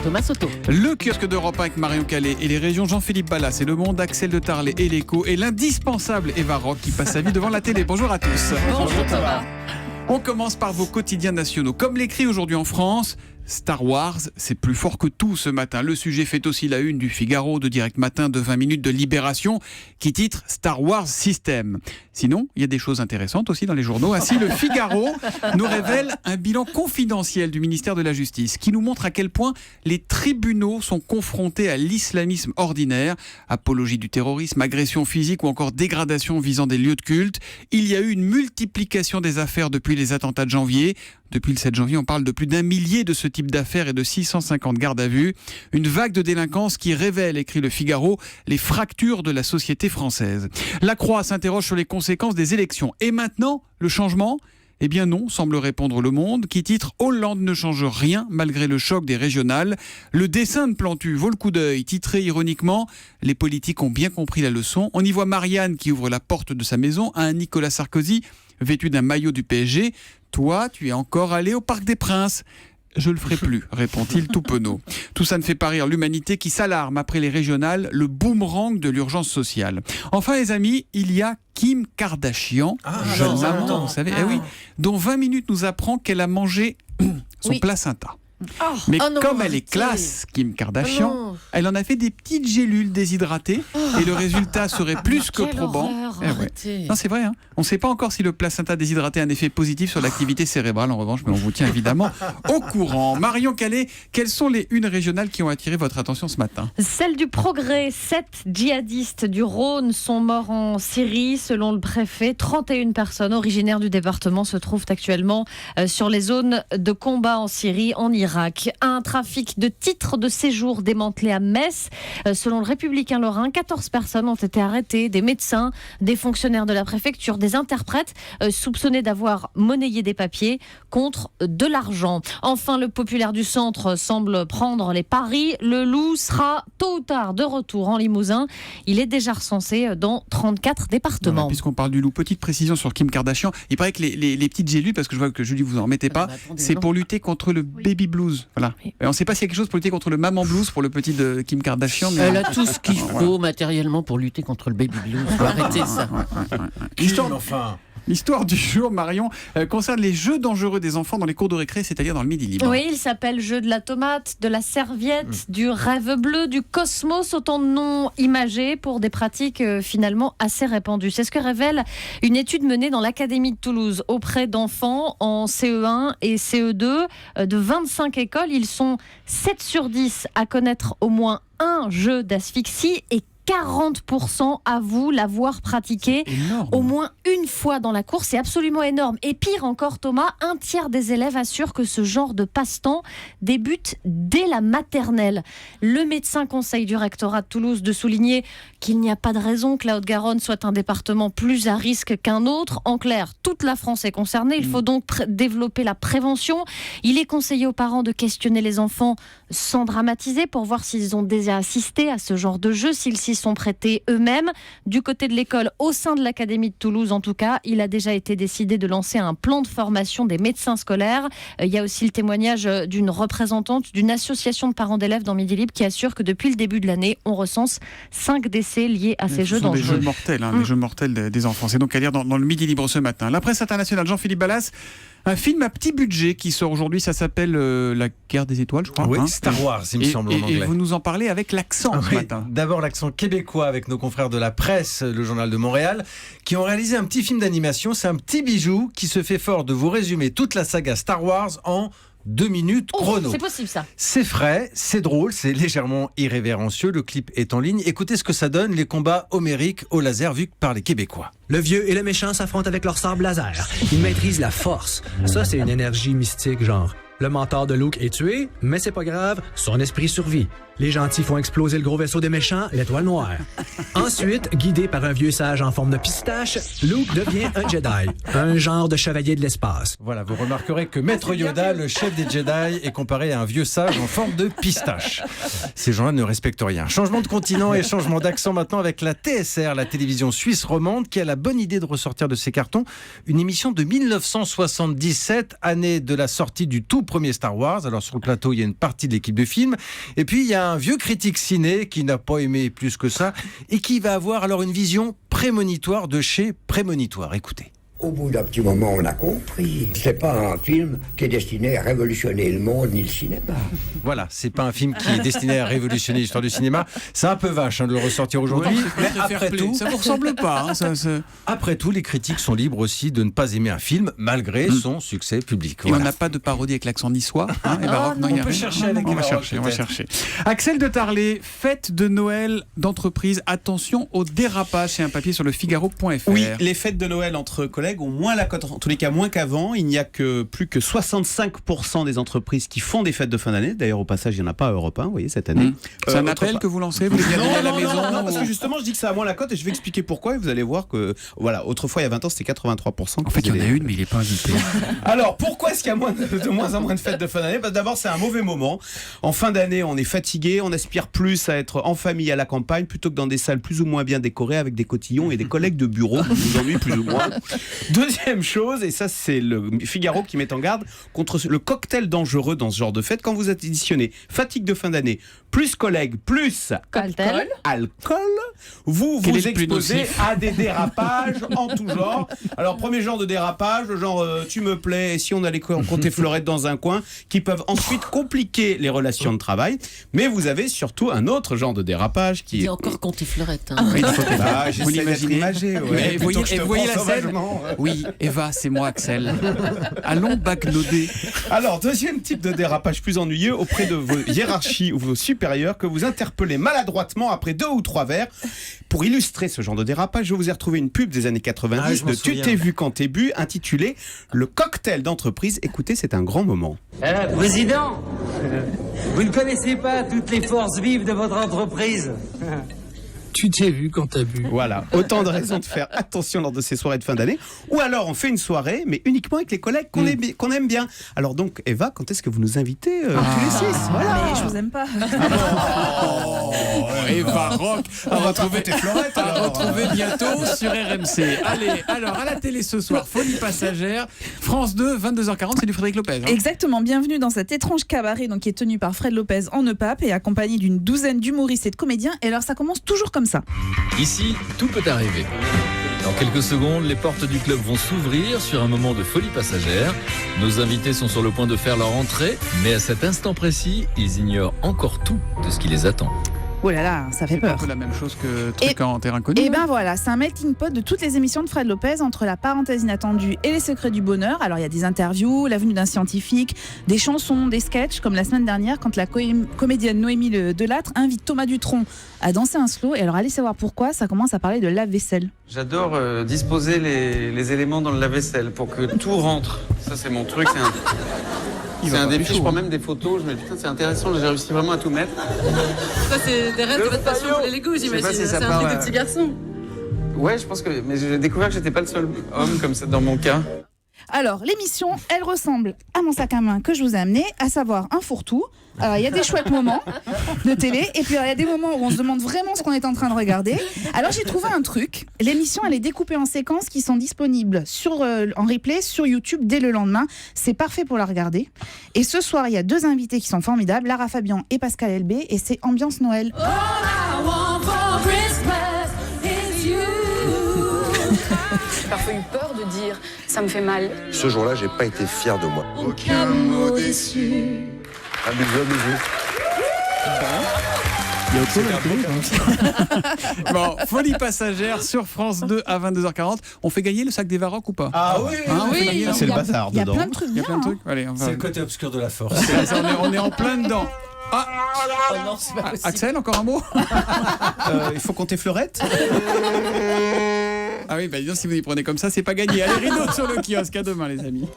Thomas Soto. Le kiosque d'Europe 1 avec Marion Calais et les régions Jean-Philippe Ballas et Le Monde, Axel de Tarlet et l'Écho et l'indispensable Eva Rock qui passe sa vie devant la télé. Bonjour à tous. Bonjour Thomas. On commence par vos quotidiens nationaux. Comme l'écrit aujourd'hui en France, Star Wars, c'est plus fort que tout ce matin. Le sujet fait aussi la une du Figaro, de Direct Matin, de 20 minutes de Libération, qui titre Star Wars System. Sinon, il y a des choses intéressantes aussi dans les journaux. Ainsi, le Figaro nous révèle un bilan confidentiel du ministère de la Justice, qui nous montre à quel point les tribunaux sont confrontés à l'islamisme ordinaire, apologie du terrorisme, agression physique ou encore dégradation visant des lieux de culte. Il y a eu une multiplication des affaires depuis les attentats de janvier. Depuis le 7 janvier, on parle de plus d'1 millier de ce type d'affaires et de 650 gardes à vue. Une vague de délinquance qui révèle, écrit le Figaro, les fractures de la société française. La Croix s'interroge sur les conséquences des élections. Et maintenant, le changement ? Eh bien non, semble répondre Le Monde, qui titre « Hollande ne change rien malgré le choc des régionales ». Le dessin de Plantu vaut le coup d'œil, titré ironiquement « Les politiques ont bien compris la leçon ». On y voit Marianne qui ouvre la porte de sa maison à un Nicolas Sarkozy vêtu d'un maillot du PSG. « Toi, tu es encore allé au Parc des Princes ». « Je le ferai plus », répond-il tout penaud. Tout ça ne fait pas rire l'humanité qui s'alarme après les régionales, le boomerang de l'urgence sociale. Enfin les amis, il y a Kim Kardashian, jeune maman, vous savez, dont 20 minutes nous apprend qu'elle a mangé son placenta. Mais comme elle est classe, Kim Kardashian, elle en a fait des petites gélules déshydratées et le résultat serait plus que probant. Non, c'est vrai, hein. On ne sait pas encore si le placenta déshydraté a un effet positif sur l'activité cérébrale en revanche, mais on vous tient évidemment au courant. Marion Calais, quelles sont les unes régionales qui ont attiré votre attention ce matin ? Celle du Progrès. 7 djihadistes du Rhône sont morts en Syrie. Selon le préfet, 31 personnes originaires du département se trouvent actuellement sur les zones de combat en Syrie, en Irak. Un trafic de titres de séjour démantelé à Metz. Selon le Républicain Lorrain, 14 personnes ont été arrêtées, des médecins, des fonctionnaires de la préfecture, des interprètes soupçonnés d'avoir monnayé des papiers contre de l'argent. Enfin, le populaire du centre semble prendre les paris. Le loup sera tôt ou tard de retour en Limousin. Il est déjà recensé dans 34 départements. Voilà, puisqu'on parle du loup, petite précision sur Kim Kardashian. Il paraît que les petites gélules, parce que je vois que Julie vous en remettez pas, c'est pour lutter contre le baby blues. Voilà. Et on ne sait pas s'il y a quelque chose pour lutter contre le maman blues pour le petit de Kim Kardashian. Mais elle a tout ce qu'il faut matériellement pour lutter contre le baby blues. Faut arrêter ça. L'histoire du jour, Marion, concerne les jeux dangereux des enfants dans les cours de récré, c'est-à-dire dans le Midi Libre. Oui, il s'appelle jeu de la tomate, de la serviette, du rêve bleu, du cosmos, autant de noms imagés pour des pratiques finalement assez répandues. C'est ce que révèle une étude menée dans l'Académie de Toulouse auprès d'enfants en CE1 et CE2 de 25 écoles. Ils sont 7 sur 10 à connaître au moins un jeu d'asphyxie et 40% avouent l'avoir pratiqué au moins une fois dans la cour. C'est absolument énorme. Et pire encore, Thomas, un tiers des élèves assurent que ce genre de passe-temps débute dès la maternelle. Le médecin conseille du rectorat de Toulouse de souligner qu'il n'y a pas de raison que la Haute-Garonne soit un département plus à risque qu'un autre. En clair, toute la France est concernée. Il faut donc développer la prévention. Il est conseillé aux parents de questionner les enfants sans dramatiser pour voir s'ils ont déjà assisté à ce genre de jeu, s'ils s'y sont prêtés eux-mêmes. Du côté de l'école, au sein de l'Académie de Toulouse en tout cas, il a déjà été décidé de lancer un plan de formation des médecins scolaires. Il y a aussi le témoignage d'une représentante d'une association de parents d'élèves dans Midi Libre qui assure que depuis le début de l'année, on recense 5 décès liés à ces jeux dangereux. Des jeux mortels, les jeux mortels des enfants. C'est donc à lire dans le Midi Libre ce matin. La presse internationale, Jean-Philippe Ballas. Un film à petit budget qui sort aujourd'hui, ça s'appelle La Guerre des Étoiles, je crois. Oui, Star Wars, il me semble en anglais. Et vous nous en parlez avec l'accent ce matin. D'abord l'accent québécois avec nos confrères de la presse, le journal de Montréal, qui ont réalisé un petit film d'animation. C'est un petit bijou qui se fait fort de vous résumer toute la saga Star Wars en 2 minutes chrono. C'est possible ça. C'est frais, c'est drôle, c'est légèrement irrévérencieux. Le clip est en ligne. Écoutez ce que ça donne, les combats homériques au laser vus par les Québécois. Le vieux et le méchant s'affrontent avec leur sabre laser. Ils maîtrisent la force. Ça, c'est une énergie mystique, genre. Le mentor de Luke est tué, mais c'est pas grave, son esprit survit. Les gentils font exploser le gros vaisseau des méchants, l'étoile noire. Ensuite, guidé par un vieux sage en forme de pistache, Luke devient un Jedi, un genre de chevalier de l'espace. Voilà, vous remarquerez que Maître Yoda, le chef des Jedi, est comparé à un vieux sage en forme de pistache. Ces gens-là ne respectent rien. Changement de continent et changement d'accent maintenant avec la TSR, la télévision suisse romande, qui a la bonne idée de ressortir de ses cartons une émission de 1977, année de la sortie du tout premier Star Wars. Alors sur le plateau, il y a une partie de l'équipe de film. Et puis il y a un vieux critique ciné qui n'a pas aimé plus que ça et qui va avoir alors une vision prémonitoire de chez Prémonitoire. Écoutez. Au bout d'un petit moment, on a compris. C'est pas un film qui est destiné à révolutionner le monde ni le cinéma. Voilà, c'est pas un film qui est destiné à révolutionner l'histoire du cinéma. C'est un peu vache de le ressortir aujourd'hui. Ouais, mais après tout, ça vous ressemble pas. Après tout, les critiques sont libres aussi de ne pas aimer un film malgré son succès public. Et Voilà. on n'a pas de parodie avec l'accent niçois. Eva Rock, non, il y a on peut rien. chercher avec On va Eva Rock, chercher, on va peut-être. chercher. Axel de Tarlé, fête de Noël d'entreprise. Attention au dérapage. C'est un papier sur le Figaro.fr. Oui, les fêtes de Noël entre collègues ont moins la cote, en tous les cas moins qu'avant. Il n'y a que plus que 65% des entreprises qui font des fêtes de fin d'année. D'ailleurs, au passage, il n'y en a pas à Europe 1, vous voyez, cette année. C'est un autre appel part- que vous lancez, vous les gardez à la maison non, parce que justement, je dis que ça a moins la cote et je vais expliquer pourquoi et vous allez voir que, voilà, autrefois, il y a 20 ans, c'était 83%. En fait, il y en a une, mais il n'est pas invité. Alors, pourquoi est-ce qu'il y a de moins en moins de fêtes de fin d'année? Parce que d'abord, c'est un mauvais moment. En fin d'année, on est fatigué, on aspire plus à être en famille à la campagne plutôt que dans des salles plus ou moins bien décorées avec des cotillons et des collègues de bureau qui vous ennuient plus ou moins. Deuxième chose, et ça, c'est le Figaro qui met en garde contre le cocktail dangereux dans ce genre de fête. Quand vous additionnez fatigue de fin d'année, plus collègues, plus Cocktail. alcool, vous Quel est vous le plus exposez nocif à des dérapages en tout genre. Alors, premier genre de dérapage, genre tu me plais, et si on allait compter fleurette dans un coin, qui peuvent ensuite compliquer les relations de travail. Mais vous avez surtout un autre genre de dérapage qui Il est... y a encore compter fleurette. Hein. Oui, il faut Bah, vous j'essaie d'être l'imaginez. imagé, ouais. Mais Plutôt voyez, que je te voyez prends la scène. sauvagement, ouais. Oui, Eva, c'est moi, Axel. Allons backloader. Alors, deuxième type de dérapage plus ennuyeux auprès de vos hiérarchies ou vos supérieurs que vous interpellez maladroitement après 2 ou 3 verres. Pour illustrer ce genre de dérapage, je vous ai retrouvé une pub des années 90 Ah, je m'en de Tu souviens. t'es vu quand t'es bu, intitulée Le cocktail d'entreprise. Écoutez, c'est un grand moment. Président, vous ne connaissez pas toutes les forces vives de votre entreprise. Tu t'es vu quand t'as bu. Voilà, autant de raisons de faire attention lors de ces soirées de fin d'année. Ou alors on fait une soirée, mais uniquement avec les collègues qu'on aime bien. Alors donc, Eva, quand est-ce que vous nous invitez tous les 6 Voilà. Mais je vous aime pas. Eva Rock, à retrouver tes fleurettes, à alors. retrouver bientôt sur RMC. Allez, alors à la télé ce soir, Folie passagère, France 2, 22h40, c'est du Frédéric Lopez. Hein. Exactement, bienvenue dans cet étrange cabaret qui est tenu par Fred Lopez en EPAP et accompagné d'une douzaine d'humoristes et de comédiens. Et alors ça commence toujours comme ça. Ici, tout peut arriver. Dans quelques secondes, les portes du club vont s'ouvrir sur un moment de folie passagère. Nos invités sont sur le point de faire leur entrée, mais à cet instant précis, ils ignorent encore tout de ce qui les attend. Oh là là, ça fait C'est un peur. peu la même chose que Truc en terrain connu. Et ben voilà, c'est un melting pot de toutes les émissions de Fred Lopez entre La parenthèse inattendue et Les secrets du bonheur. Alors il y a des interviews, la venue d'un scientifique, des chansons, des sketchs, comme la semaine dernière quand la comédienne Noémie Delattre invite Thomas Dutronc à danser un slow. Et alors allez savoir pourquoi, ça commence à parler de lave-vaisselle. J'adore disposer les éléments dans le lave-vaisselle pour que tout rentre. Ça, c'est mon truc. C'est un défi. Je prends même des photos. Je me dis, putain, c'est intéressant. J'ai réussi vraiment à tout mettre. Ça, c'est des rêves de votre passion pour les Legos, j'imagine. si ça C'est un part, truc de petit garçon. Ouais, je pense que. Mais j'ai découvert que j'étais pas le seul homme comme ça dans mon cas. Alors, l'émission, elle ressemble à mon sac à main que je vous ai amené, à savoir un fourre-tout. Alors, il y a des chouettes moments de télé, et puis il y a des moments où on se demande vraiment ce qu'on est en train de regarder. Alors, j'ai trouvé un truc. L'émission, elle est découpée en séquences qui sont disponibles en replay sur YouTube dès le lendemain. C'est parfait pour la regarder. Et ce soir, il y a 2 invités qui sont formidables, Lara Fabian et Pascal Elbé, et c'est ambiance Noël. J'ai parfois eu peur de dire ça me fait mal. Ce jour-là, j'ai pas été fier de moi. Aucun mot déçu. Un bisou, bisou. Il y a autre chose à la télé, hein. Bon, Folie passagère sur France 2 à 22h40. On fait gagner le sac des Varrocs ou pas? Ah oui, Hein, on fait gagner, c'est le non bazar Il y a dedans. plein de trucs Il y a bien. plein de trucs. Allez, on va. C'est le côté obscur de la force. On est en plein dedans. Ah, Oh non, c'est pas possible. Axel, encore un mot? Il faut compter fleurette. Ah oui, bah dis donc, si vous y prenez comme ça, c'est pas gagné. Allez, rideau sur le kiosque. À demain, les amis.